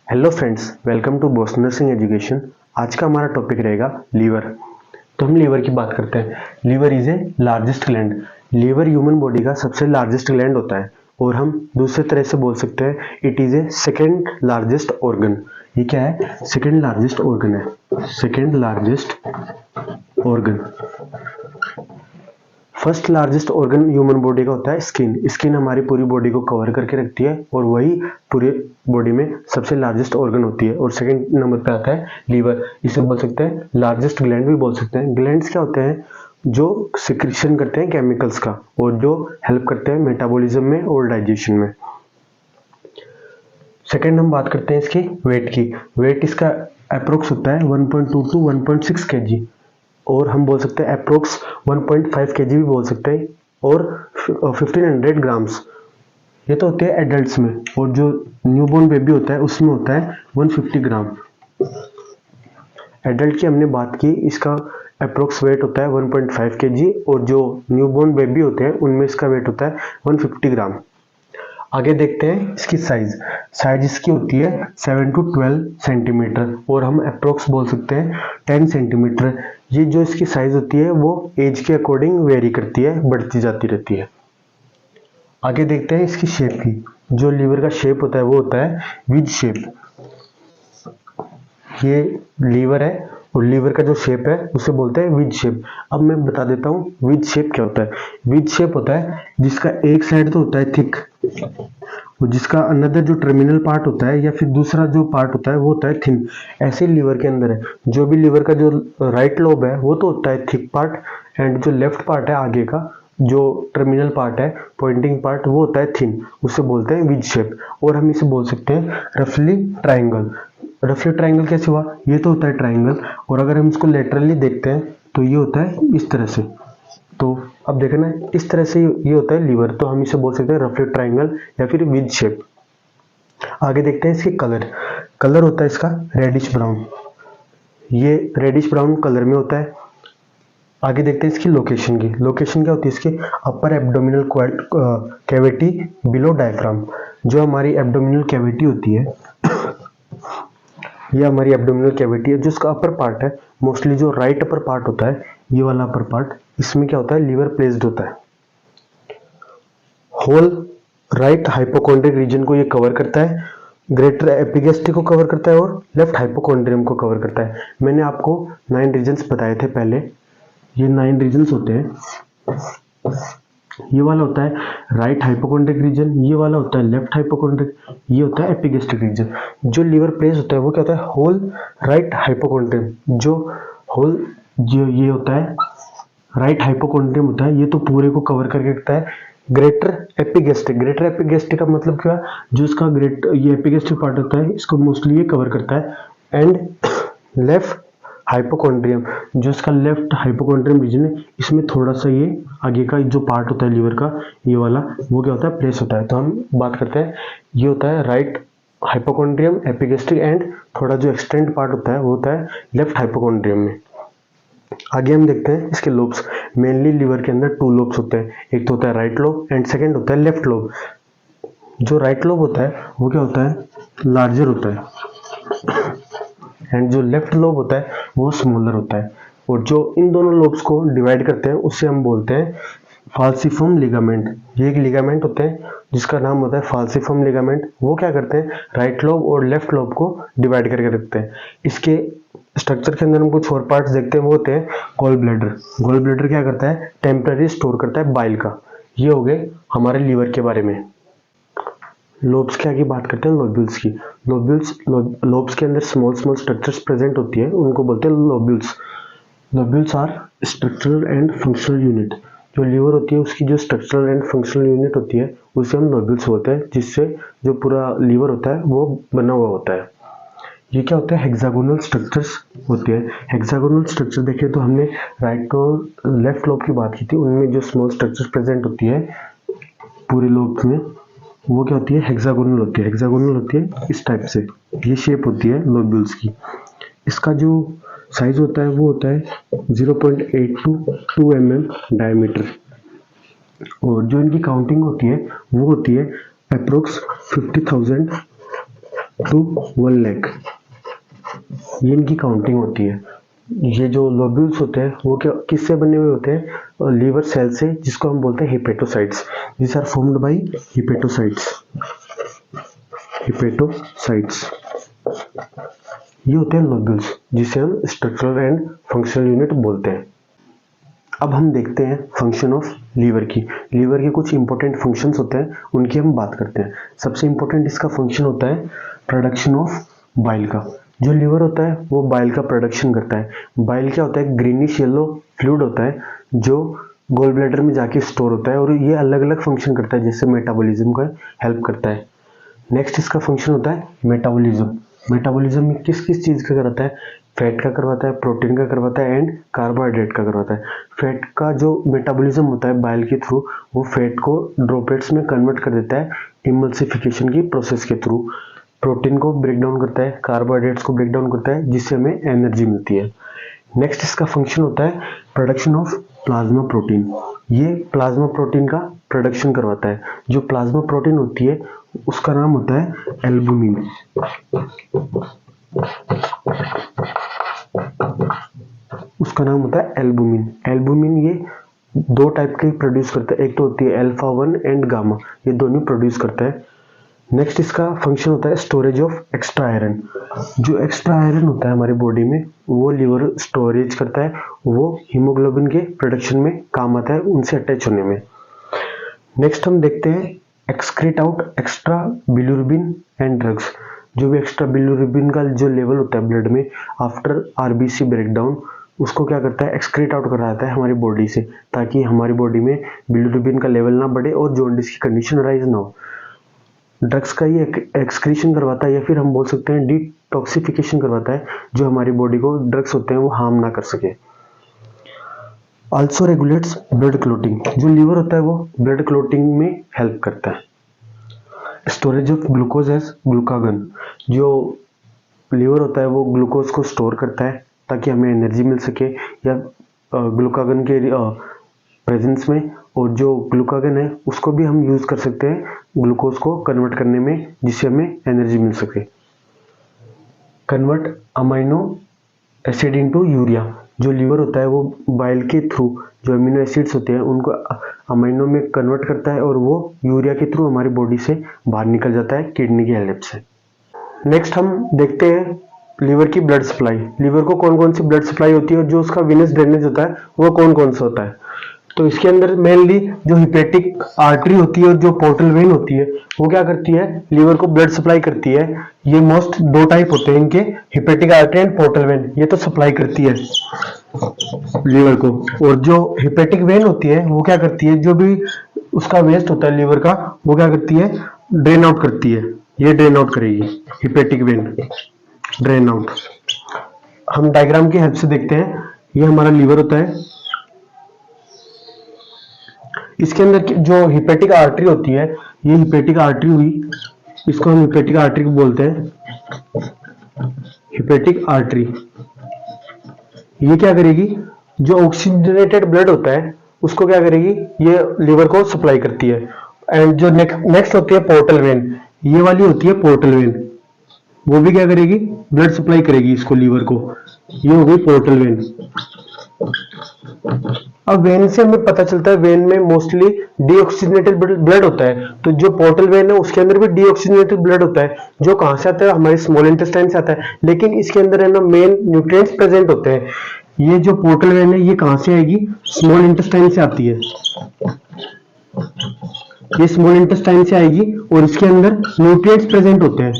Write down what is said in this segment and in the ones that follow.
Hello friends, welcome to Bose nursing education. आज का हमारा टॉपिक रहेगा लीवर। तो हम लीवर की बात करते हैं। Liver is a largest gland. Liver human body का सबसे लार्जेस्ट ग्लैंड होता है और हम दूसरे तरह से बोल सकते हैं it is a second largest organ. ये क्या है? सेकेंड लार्जेस्ट ऑर्गन है। Second largest organ. First largest organ human body का होता है स्किन। स्किन हमारी पूरी बॉडी को कवर करके रखती है और वही पूरी बॉडी में सबसे लार्जेस्ट ऑर्गन होती है। और सेकंड नंबर पे आता है लीवर। इसे बोल सकते हैं लार्जेस्ट ग्लैंड भी बोल सकते हैं। ग्लैंड्स क्या होते हैं? जो सिक्रीशन करते हैं केमिकल्स का और जो हेल्प करते हैं मेटाबॉलिज्म में और डाइजेशन में। सेकेंड हम बात करते हैं इसकी वेट की। वेट इसका अप्रोक्स होता है 1.2 टू 1.6 kg और हम बोल सकते हैं अप्रोक्स 1.5 kg भी बोल सकते हैं और 1500 ग्राम्स। ये तो होते हैं एडल्ट्स में, और जो न्यूबॉर्न बेबी होता है उसमें होता है 150 ग्राम। एडल्ट की हमने बात की, इसका अप्रोक्स वेट होता है 1.5 kg और जो न्यूबॉर्न बेबी होते हैं उनमें इसका वेट होता है 150 ग्राम। आगे देखते हैं इसकी साइज। साइज इसकी होती है 7 टू 12 सेंटीमीटर और हम अप्रोक्स बोल सकते हैं 10 सेंटीमीटर। ये जो इसकी साइज होती है वो एज के अकॉर्डिंग वेरी करती है, बढ़ती जाती रहती है। आगे देखते हैं इसकी शेप की। जो लीवर का शेप होता है वो होता है विज शेप। ये लीवर है और लीवर का जो शेप है उसे बोलते हैं विज शेप। अब मैं बता देता हूँ विज शेप क्या होता है। विज शेप होता है जिसका एक साइड तो होता है थिक और जिसका अनदर जो टर्मिनल पार्ट होता है या फिर दूसरा जो पार्ट होता है वो होता है थिन। ऐसे लीवर के अंदर है। जो भी लीवर का जो राइट लोब है वो तो होता है थिक पार्ट एंड जो लेफ्ट पार्ट है आगे का जो टर्मिनल पार्ट है, पॉइंटिंग पार्ट, वो होता है थिन। उसे बोलते हैं विज शेप। और हम इसे बोल सकते हैं रफली ट्राइंगल। रफली ट्राइंगल कैसे हुआ? ये तो होता है ट्राइंगल और अगर हम इसको लेटरली देखते हैं तो ये होता है इस तरह से। तो अब देखना इस तरह से ये होता है लीवर, तो हम इसे बोल सकते हैं रफली ट्राइंगल या फिर विज शेप। आगे देखते हैं इसके कलर। कलर होता है इसका रेडिश ब्राउन। ये रेडिश ब्राउन कलर में होता है। आगे देखते हैं इसकी लोकेशन की। लोकेशन क्या होती है इसकी? अपर एब्डोमिनल कैविटी बिलो डायफ्राम। जो हमारी एब्डोमिनल कैविटी होती है, ये हमारी एब्डोमिनल कैविटी है। जो इसका अपर पार्ट है, मोस्टली जो राइट अपर पार्ट होता है, ये वाला अपर पार्ट, इसमें क्या होता है? लीवर प्लेस्ड होता है। होल राइट हाइपोकॉन्ड्रिक रीजन को ये कवर करता है, ग्रेटर एपिगेस्ट्री को कवर करता है और लेफ्ट हाइपोकॉन्ड्रियम को कवर करता है। मैंने आपको 9 रीजन्स बताए थे पहले। ये 9 रीजन्स होते हैं। ये वाला होता है राइट हाइपोकॉन्ड्रिक रीजन, ये वाला होता है लेफ्ट हाइपोकॉन्ड्रिक, ये होता है एपिगेस्ट्रिक रीजन। जो लीवर प्लेस होता है वो क्या होता है? Whole right hypochondrium. जो होल जो ये होता है राइट हाइपोकॉन्ड्रियम होता है, ये तो पूरे को कवर करके रखता है। Greater epigastric. ग्रेटर एपिगेस्ट्रिक का मतलब क्या? जो इसका ये एपिगेस्ट्रिक पार्ट होता है इसको मोस्टली ये कवर करता है। एंड लेफ्ट हाइपोकॉन्ड्रियम, जो इसका लेफ्ट हाइपोकॉन्ड्रियम रीजन है, इसमें थोड़ा सा ये आगे का जो पार्ट होता है लीवर का, ये वाला, वो क्या होता है? प्लेस होता है। तो हम बात करते हैं, ये होता है राइट हाइपोकॉन्ड्रियम, एपिगेस्ट्रिक एंड थोड़ा जो एक्सटेंड पार्ट होता है वो होता है लेफ्ट हाइपोकॉन्ड्रियम में। आगे हम देखते हैं इसके लोब्स। मेनली लीवर के अंदर 2 लोब्स होते हैं। एक तो होता है राइट लोब एंड सेकेंड होता है लेफ्ट लोब। जो राइट लोब होता है वो क्या होता है? लार्जर होता है एंड जो लेफ्ट लोब होता है वो स्मॉलर होता है। और जो इन दोनों लोब्स को डिवाइड करते हैं उसे हम बोलते हैं फाल्सिफर्म लिगामेंट। ये एक लिगामेंट होते हैं जिसका नाम होता है फाल्सिफर्म लिगामेंट। वो क्या करते हैं? राइट लोब और लेफ्ट लोब को डिवाइड करके रखते हैं। इसके स्ट्रक्चर के अंदर हम कुछ और पार्ट्स देखते हैं, वो होते हैं गॉल ब्लैडर। गॉल ब्लैडर क्या करता है? टेम्पररी स्टोर करता है बाइल का। ये हो गए हमारे लीवर के बारे में। लोब्स के आगे बात करते हैं लोब्यूल्स की। लोब्स के अंदर स्मॉल स्ट्रक्चर्स प्रेजेंट होती है, उनको बोलते हैं lobules. Lobules are structural and functional unit. जो लीवर होती है उसकी जो स्ट्रक्चरल एंड फंक्शनल यूनिट होती है उसे हम लोब्यूल्स बोलते हैं, जिससे जो पूरा लीवर होता है वो बना हुआ होता है। ये क्या होता है? हेक्सागोनल स्ट्रक्चर्स होते हैं। हेक्सागोनल स्ट्रक्चर देखें तो हमने राइट और लेफ्ट लोब की बात की थी, उनमें जो स्मॉल स्ट्रक्चर्स प्रेजेंट होती है पूरे लोब में, वो क्या होती है? हेक्सागोनल होती है। हेक्सागोनल होती है इस टाइप से, ये शेप होती है लोब्यूल्स की। इसका जो साइज होता है वो होता है 0.8 टू 2 mm डायमीटर। और जो इनकी काउंटिंग होती है वो होती है अप्रोक्स 50,000 टू 1 लाख, ये इनकी काउंटिंग होती है। ये जो लोब्यूल्स होते हैं वो क्या किससे बने हुए होते हैं? लीवर सेल से, जिसको हम बोलते हैं hepatocytes. This are formed by hepatocytes. Hepatocytes ये होते हैं लोब्यूल्स, जिसे हम स्ट्रक्चरल एंड फंक्शनल यूनिट बोलते हैं। अब हम देखते हैं फंक्शन ऑफ लीवर की। लीवर के कुछ इंपॉर्टेंट फंक्शंस होते हैं, उनकी हम बात करते हैं। सबसे इंपॉर्टेंट इसका फंक्शन होता है प्रोडक्शन ऑफ बाइल का। जो लीवर होता है वो बाइल का प्रोडक्शन करता है। बाइल क्या होता है? ग्रीनिश येलो फ्लूइड होता है जो गोल ब्लैडर में जाके स्टोर होता है, और ये अलग अलग फंक्शन करता है, जैसे मेटाबॉलिज्म का हेल्प करता है। नेक्स्ट इसका फंक्शन होता है मेटाबॉलिज्म। मेटाबॉलिज्म किस किस चीज का करवाता है? फैट का करवाता है, प्रोटीन का करवाता है, एंड कार्बोहाइड्रेट का करवाता है। फैट का जो मेटाबॉलिज्म होता है बाइल के थ्रू, वो फैट को ड्रॉपलेट्स में कन्वर्ट कर देता है इमल्सिफिकेशन की प्रोसेस के थ्रू। प्रोटीन को ब्रेक डाउन करता है, कार्बोहाइड्रेट्स को ब्रेक डाउन करता है, जिससे हमें एनर्जी मिलती है। नेक्स्ट इसका फंक्शन होता है प्रोडक्शन ऑफ प्लाज्मा प्रोटीन। ये प्लाज्मा प्रोटीन का प्रोडक्शन करवाता है। जो प्लाज्मा प्रोटीन होती है उसका नाम होता है एल्बुमिन। उसका नाम होता है एल्बुमिन। एल्बुमिन ये दो टाइप के प्रोड्यूस करता है, एक तो होती है अल्फा 1 एंड गामा, ये दोनों प्रोड्यूस करता है। नेक्स्ट इसका फंक्शन होता है स्टोरेज ऑफ एक्स्ट्रा आयरन। जो एक्स्ट्रा आयरन होता है हमारी बॉडी में, वो लीवर स्टोरेज करता है, वो हीमोग्लोबिन के प्रोडक्शन में काम आता है, उनसे अटैच होने में। नेक्स्ट हम देखते हैं excrete out extra bilirubin and drugs. जो भी एक्स्ट्रा बिलिरुबिन का जो लेवल होता है ब्लड में आफ्टर आरबीसी ब्रेकडाउन, उसको क्या करता है? एक्सक्रीट आउट कराता है हमारी बॉडी से, ताकि हमारी बॉडी में बिलिरुबिन का लेवल ना बढ़े और जॉन्डिस की कंडीशन राइज ना हो। ड्रग्स का ये एक्सक्रीशन करवाता है, या फिर हम बोल सकते हैं डिटॉक्सिफिकेशन करवाता है, जो हमारी बॉडी को ड्रग्स होते हैं वो हार्म ना कर सके। Also regulates blood clotting. जो लीवर होता है वो ब्लड क्लोटिंग में हेल्प करता है। Storage of glucose as glucagon. जो लीवर होता है वो ग्लूकोज को स्टोर करता है ताकि हमें एनर्जी मिल सके, या ग्लूकागन के प्रेजेंस में। और जो ग्लूकागन है उसको भी हम यूज कर सकते हैं ग्लूकोज को कन्वर्ट करने में, जिससे हमें एनर्जी मिल सके। Convert amino acid into urea. जो लीवर होता है वो बाइल के थ्रू जो अमीनो एसिड्स होते हैं उनको अमाइनो में कन्वर्ट करता है, और वो यूरिया के थ्रू हमारी बॉडी से बाहर निकल जाता है किडनी की हेल्प से। नेक्स्ट हम देखते हैं लीवर की ब्लड सप्लाई। लीवर को कौन कौन सी ब्लड सप्लाई होती है, और जो उसका विनस ड्रेनेज होता है वो कौन कौन सा होता है? तो इसके अंदर मेनली जो हिपेटिक आर्टरी होती है और जो पोर्टल वेन होती है, वो क्या करती है? लीवर को ब्लड सप्लाई करती है। ये मोस्ट दो टाइप होते हैं इनके, hepatic artery and portal vein. ये तो सप्लाई करती है लीवर को, और जो हिपेटिक वेन होती है वो क्या करती है? जो भी उसका वेस्ट होता है लीवर का, वो क्या करती है? ड्रेन आउट करती है। ये ड्रेन आउट करेगी हिपेटिक वेन, ड्रेन आउट। हम डायग्राम की हेल्प से देखते हैं। ये हमारा लीवर होता है, इसके अंदर जो हिपेटिक आर्टरी होती है, ये हिपेटिक आर्टरी हुई, इसको हम हिपेटिक आर्टरी बोलते हैं। हिपेटिक आर्टरी ये क्या करेगी? जो ऑक्सीजनेटेड ब्लड होता है उसको क्या करेगी? ये लीवर को सप्लाई करती है। एंड जो नेक्स्ट होती है पोर्टल वेन, ये वाली होती है पोर्टल वेन, वो भी क्या करेगी? ब्लड सप्लाई करेगी इसको, लीवर को। ये हो गई पोर्टल वेन। अब वेन से हमें पता चलता है वेन में मोस्टली डीऑक्सीजनेटेड ब्लड होता है, तो जो पोर्टल वेन है उसके अंदर भी डीऑक्सीजनेटेड ब्लड होता है, जो कहां से आता है? हमारे स्मॉल इंटेस्टाइन से आता है। लेकिन इसके अंदर है ना मेन न्यूट्रिएंट्स प्रेजेंट होते हैं। ये जो पोर्टल वेन है ये कहां से आएगी? स्मॉल इंटेस्टाइन से आती है। ये स्मॉल इंटेस्टाइन से आएगी, और इसके अंदर न्यूट्रिएंट्स प्रेजेंट होते हैं,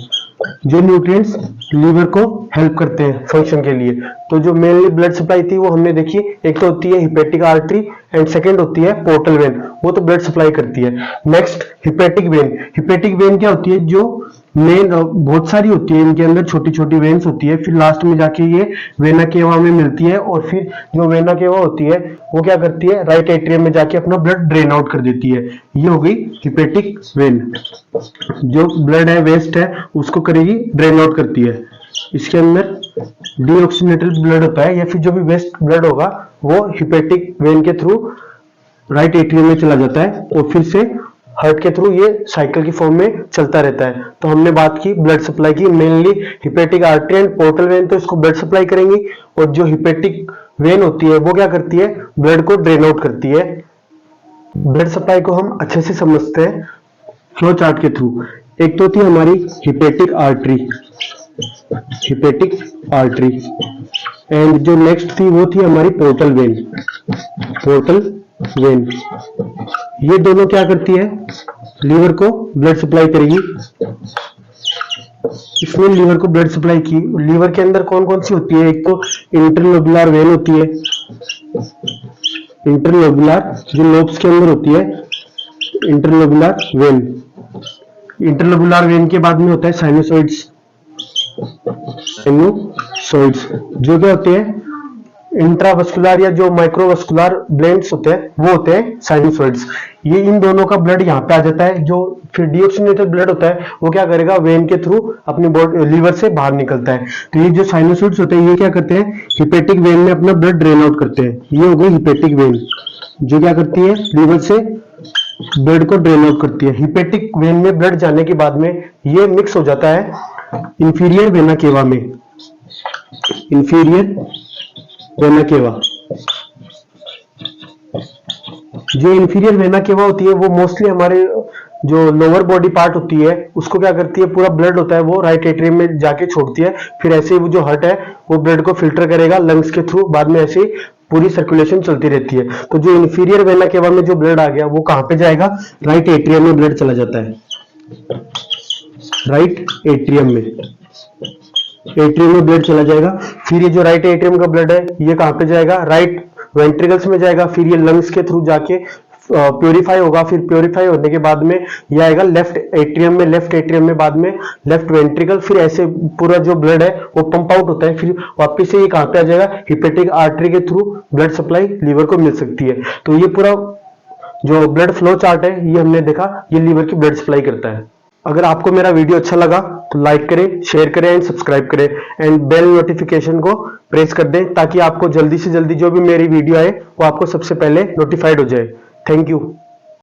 जो न्यूट्रिएंट्स लीवर को हेल्प करते हैं फंक्शन के लिए। तो जो मेनली ब्लड सप्लाई थी वो हमने देखी, एक तो होती है हिपेटिक आर्टरी एंड सेकंड होती है पोर्टल वेन, वो तो ब्लड सप्लाई करती है। Next hepatic when. Hepatic when क्या होती है? जो मेन बहुत सारी होती है, इनके अंदर छोटी छोटी वेन्स होती है, फिर लास्ट में जाके ये वेना केवा में मिलती है, और फिर जो वेना केवा होती है वो क्या करती है? राइट एट्रियम में जाके अपना ब्लड ड्रेन आउट कर देती है। ये हो गई हिपेटिक वेन। जो ब्लड है वेस्ट है उसको करेगी ड्रेन आउट करती है। इसके अंदर डीऑक्सीजनेटेड ब्लड होता है, या फिर जो भी वेस्ट ब्लड होगा वो हिपेटिक वेन के थ्रू राइट एट्रियम में चला जाता है, और फिर से हार्ट के थ्रू ये साइकिल की फॉर्म में चलता रहता है। तो हमने बात की ब्लड सप्लाई की, mainly hepatic artery and portal vein तो इसको ब्लड सप्लाई करेंगी, और जो हिपेटिक वेन होती है वो क्या करती है, ब्लड को ड्रेन आउट करती है। ब्लड सप्लाई को हम अच्छे से समझते हैं फ्लो चार्ट के थ्रू। एक तो थी हमारी हिपेटिक आर्टरी एंड जो नेक्स्ट थी वो थी हमारी पोर्टल वेन। ये दोनों क्या करती है, लीवर को ब्लड सप्लाई करेगी। इसमें लीवर को ब्लड सप्लाई की, लीवर के अंदर कौन कौन सी होती है, एक तो इंटरलोबुलर वेन होती है, इंटरलोबुलर जो लोब्स के अंदर होती है, इंटरलोबुलर वेन के बाद में होता है साइनोसॉइड्स जो क्या होते हैं, इंट्रावस्कुलर या जो माइक्रोवस्कुलर ब्लेंड्स होते हैं वो होते हैं साइनोसॉइड्स। ये इन दोनों का ब्लड यहाँ पे आ जाता है, जो फिर डीऑक्सीजनेटेड ब्लड होता है वो क्या करेगा, वेन के थ्रू अपनी बॉडी लीवर से बाहर निकलता है। तो ये जो साइनोसॉइड्स होते हैं ये क्या करते हैं, हिपेटिक वेन में अपना ब्लड ड्रेन आउट करते हैं। ये हो गई हिपेटिक वेन जो क्या करती है, लीवर से ब्लड को ड्रेन आउट करती है। हिपेटिक वेन में ब्लड जाने के बाद में ये मिक्स हो जाता है इंफीरियर वेना केवा में, जो इंफीरियर वेना केवा होती है वो मोस्टली हमारे जो लोअर बॉडी पार्ट होती है उसको क्या करती है, पूरा ब्लड होता है वो राइट एट्रियम में जाके छोड़ती है। फिर ऐसे ही वो जो हार्ट है वो ब्लड को फिल्टर करेगा लंग्स के थ्रू, बाद में ऐसे ही पूरी सर्कुलेशन चलती रहती है। तो जो इंफीरियर वेना केवा में जो ब्लड आ गया वो कहां पे जाएगा, राइट एट्रियम में ब्लड चला जाता है, राइट एट्रियम में ब्लड चला जाएगा। फिर ये जो राइट एट्रियम का ब्लड है ये कहां पे जाएगा, राइट वेंट्रिकल्स में जाएगा, फिर ये लंग्स के थ्रू जाके प्योरीफाई होगा, फिर प्योरीफाई होने के बाद में ये आएगा लेफ्ट एट्रियम में बाद में लेफ्ट वेंट्रिकल, फिर ऐसे पूरा जो ब्लड है वो पंप आउट होता है। फिर वापस से ये कहां पे आ जाएगा, हिपेटिक आर्टरी के थ्रू ब्लड सप्लाई लीवर को मिल सकती है। तो ये पूरा जो ब्लड फ्लो चार्ट है ये हमने देखा, ये लीवर की ब्लड सप्लाई करता है। अगर आपको मेरा वीडियो अच्छा लगा तो लाइक करें, शेयर करें एंड सब्सक्राइब करें एंड बेल नोटिफिकेशन को प्रेस कर दें ताकि आपको जल्दी से जल्दी जो भी मेरी वीडियो आए वो आपको सबसे पहले नोटिफाइड हो जाए। Thank you.